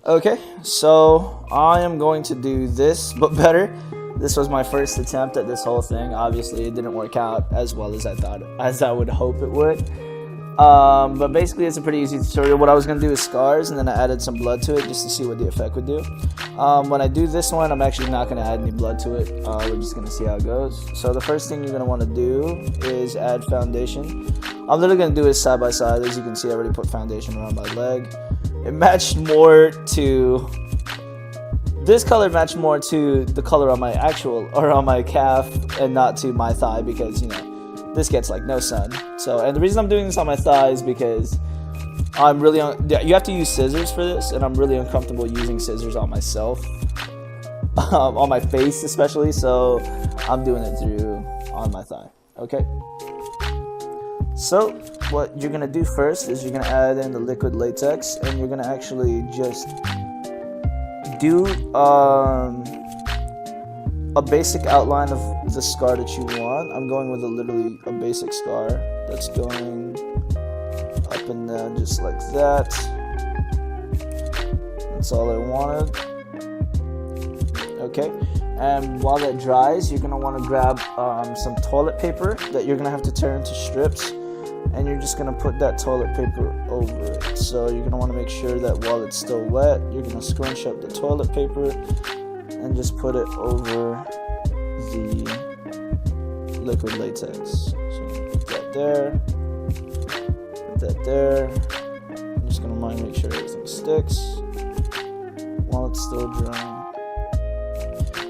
Okay, so I am going to do this, but better. This was my first attempt at this whole thing. Obviously, it didn't work out as well as I would hope it would. But basically, it's a pretty easy tutorial. What I was gonna do is scars, and then I added some blood to it just to see what the effect would do. When I do this one, I'm actually not gonna add any blood to it. We're just gonna see how it goes. So the first thing you're gonna want to do is add foundation. I'm literally gonna do it side by side. As you can see, I already put foundation around my leg. It matched more to this color matched more to the color on my on my calf and not to my thigh, because this gets like no sun. So, and the reason I'm doing this on my thigh is because I'm really you have to use scissors for this, and I'm really uncomfortable using scissors on myself, on my face especially. So I'm doing it on my thigh. Okay. So what you're gonna do first is you're gonna add in the liquid latex, and you're gonna actually just do a basic outline of the scar that you want. I'm going with literally a basic scar that's going up and down just like that. That's all I wanted. Okay, and while that dries, you're gonna want to grab some toilet paper that you're gonna have to tear into strips, and you're just gonna put that toilet paper over it. So you're gonna want to make sure that while it's still wet, you're gonna scrunch up the toilet paper and just put it over the liquid latex. So put that there, put that there. I'm just gonna mind make sure everything sticks while it's still drying.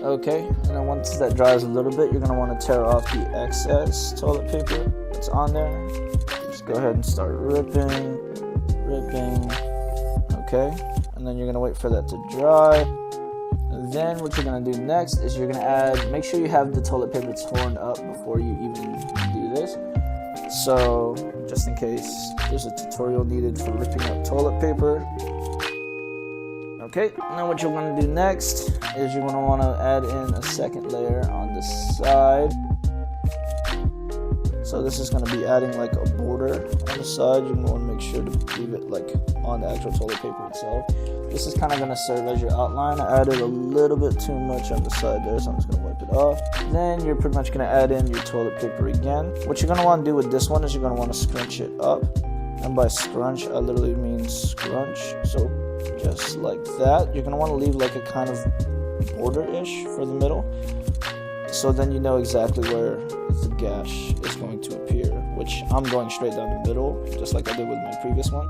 Okay, and then once that dries a little bit, you're gonna want to tear off the excess toilet paper that's on there. Just go ahead and start ripping. Okay, and then you're gonna wait for that to dry. And then what you're gonna do next is you're gonna make sure you have the toilet paper torn up before you even do this. So just in case there's a tutorial needed for ripping up toilet paper. Okay, now what you're going to do next is you're going to want to add in a second layer on the side. So this is going to be adding like a border on the side. You're going to want to make sure to leave it like on the actual toilet paper itself. This is kind of going to serve as your outline. I added a little bit too much on the side there, so I'm just going to wipe it off. Then you're pretty much going to add in your toilet paper again. What you're going to want to do with this one is you're going to want to scrunch it up. And by scrunch, I literally mean scrunch. So just like that. You're going to want to leave like a kind of border-ish for the middle. So then you know exactly where the gash is going to appear, which I'm going straight down the middle, just like I did with my previous one.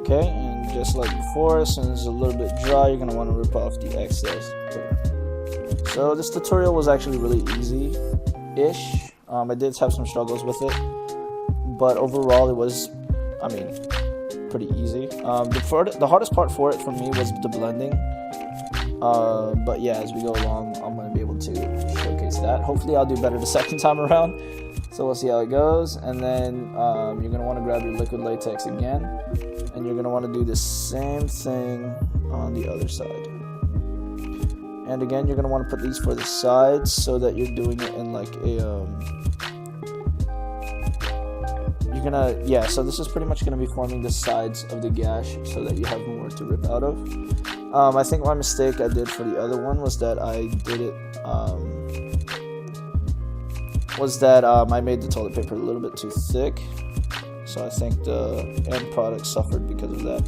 Okay, and just like before, as soon as it's a little bit dry, you're going to want to rip off the excess. So this tutorial was actually really easy-ish. I did have some struggles with it, but overall it was, pretty easy. The hardest part for it for me was the blending. But yeah, as we go along, I'm going to be able to showcase that. Hopefully I'll do better the second time around. So we'll see how it goes. And then you're going to want to grab your liquid latex again. And you're going to want to do the same thing on the other side. And again, you're going to want to put these for the sides so that you're doing it in like a... so this is pretty much going to be forming the sides of the gash so that you have more to rip out of. I think my mistake I did for the other one was that I made the toilet paper a little bit too thick. So I think the end product suffered because of that.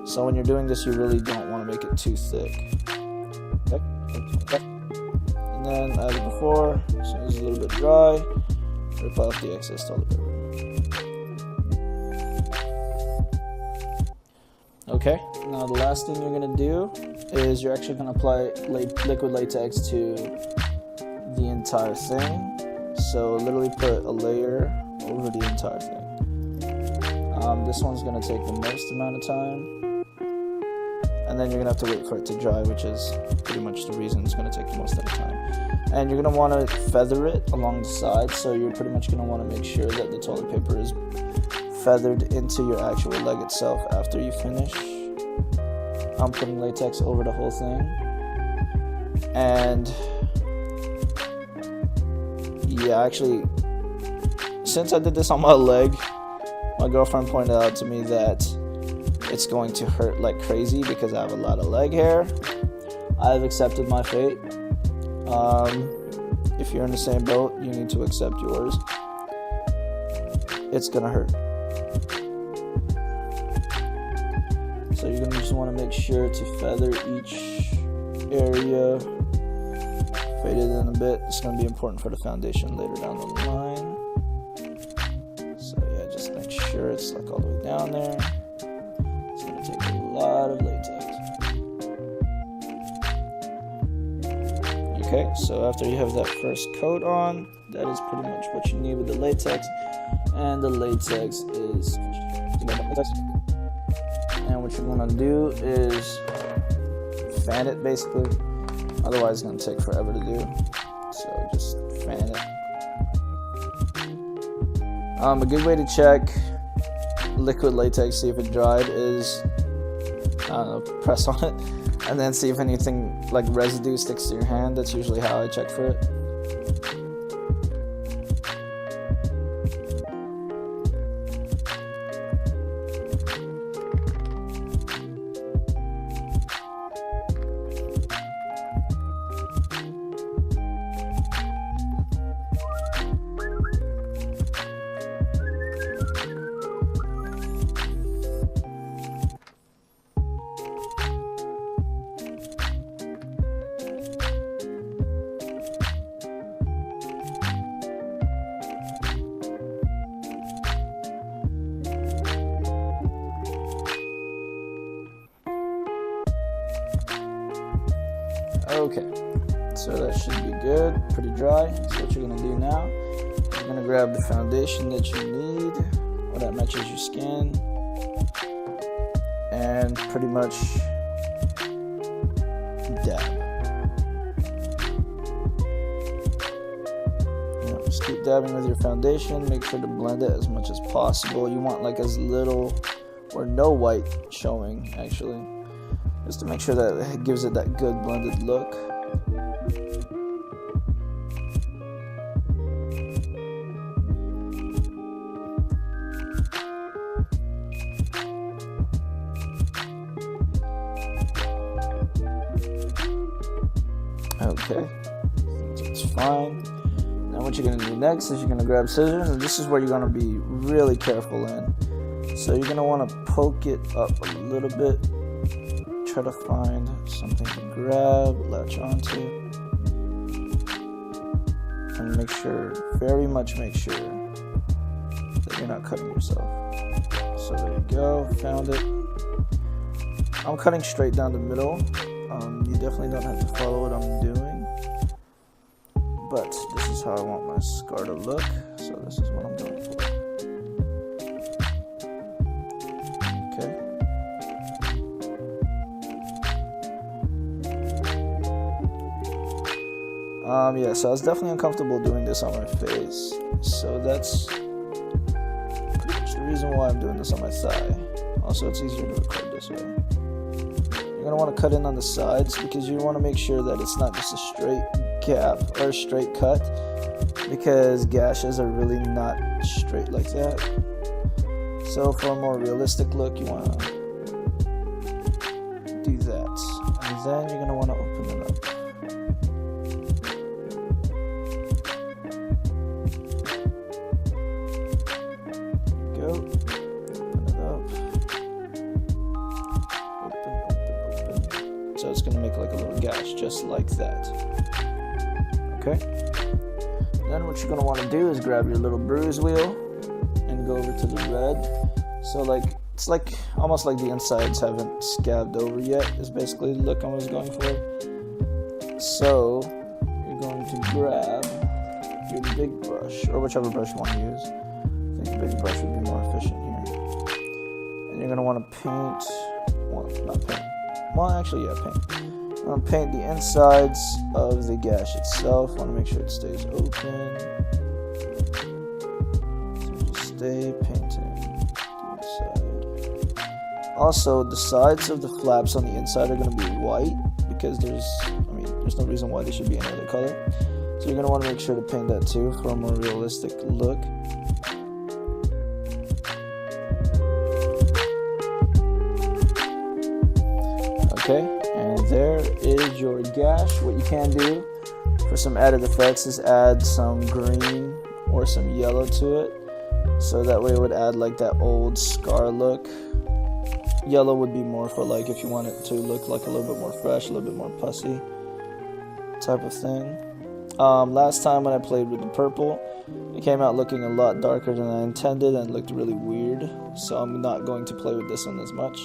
So when you're doing this, you really don't want to make it too thick. Okay. And then as before, as soon as it's a little bit dry, rip off the excess toilet paper. Okay, now the last thing you're going to do is you're actually going to apply liquid latex to the entire thing. So literally put a layer over the entire thing. This one's going to take the most amount of time. And then you're going to have to wait for it to dry, which is pretty much the reason it's going to take the most of the time. And you're going to want to feather it along the side, so you're pretty much going to want to make sure that the toilet paper is feathered into your actual leg itself after you finish. I'm putting latex over the whole thing. And yeah, actually, since I did this on my leg, my girlfriend pointed out to me that it's going to hurt like crazy because I have a lot of leg hair. I've accepted my fate. If you're in the same boat, you need to accept yours. It's gonna hurt. So you're gonna just want to make sure to feather each area, fade it in a bit. It's gonna be important for the foundation later down the line. So yeah, just make sure it's like all the way down there. It's gonna take a lot of latex. Okay, so after you have that first coat on, that is pretty much what you need with the latex. And the latex is latex. And what you're gonna do is fan it basically. Otherwise, it's gonna take forever to do. So just fan it. A good way to check liquid latex, see if it dried, is press on it and then see if anything like residue sticks to your hand. That's usually how I check for it. Okay, so that should be good, pretty dry. So what you're gonna do now, you're gonna grab the foundation that you need, or that matches your skin, and pretty much dab. Just keep dabbing with your foundation. Make sure to blend it as much as possible. You want like as little or no white showing, actually, just to make sure that it gives it that good blended look. Okay, that's fine. Now what you're going to do next is you're going to grab scissors, and this is where you're going to be really careful in. So you're going to want to poke it up a little bit. Try to find something to grab, latch onto, and make sure, very much make sure that you're not cutting yourself. So there you go, found it. I'm cutting straight down the middle. You definitely don't have to follow what I'm doing, but this is how I want my scar to look, so this is what I'm going for. Yeah, so I was definitely uncomfortable doing this on my face, so that's pretty much the reason why I'm doing this on my thigh. Also, it's easier to record this way. You're going to want to cut in on the sides because you want to make sure that it's not just a straight gap or a straight cut, because gashes are really not straight like that. So for a more realistic look, you want to do that, and then you're going to want to open it up. So it's going to make like a little gash just like that. Okay, then what you're going to want to do is grab your little bruise wheel and go over to the red. So like it's like almost like the insides haven't scabbed over yet is basically the look I was going for. So you're going to grab your big brush, or whichever brush you want to use. I think the big brush would be more efficient here. And you're going to want to paint, well, not paint, well, actually, yeah, paint. I'm going to paint the insides of the gash itself. I want to make sure it stays open. So just stay painting the inside. Also, the sides of the flaps on the inside are going to be white because there's no reason why they should be any other color. So you're going to want to make sure to paint that too for a more realistic look. Okay, and there is your gash. What you can do for some added effects is add some green or some yellow to it, so that way it would add like that old scar look. Yellow would be more for like if you want it to look like a little bit more fresh, a little bit more pussy type of thing. Last time when I played with the purple, it came out looking a lot darker than I intended and looked really weird, so I'm not going to play with this one as much.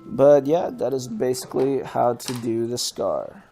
But yeah, that is basically how to do the scar.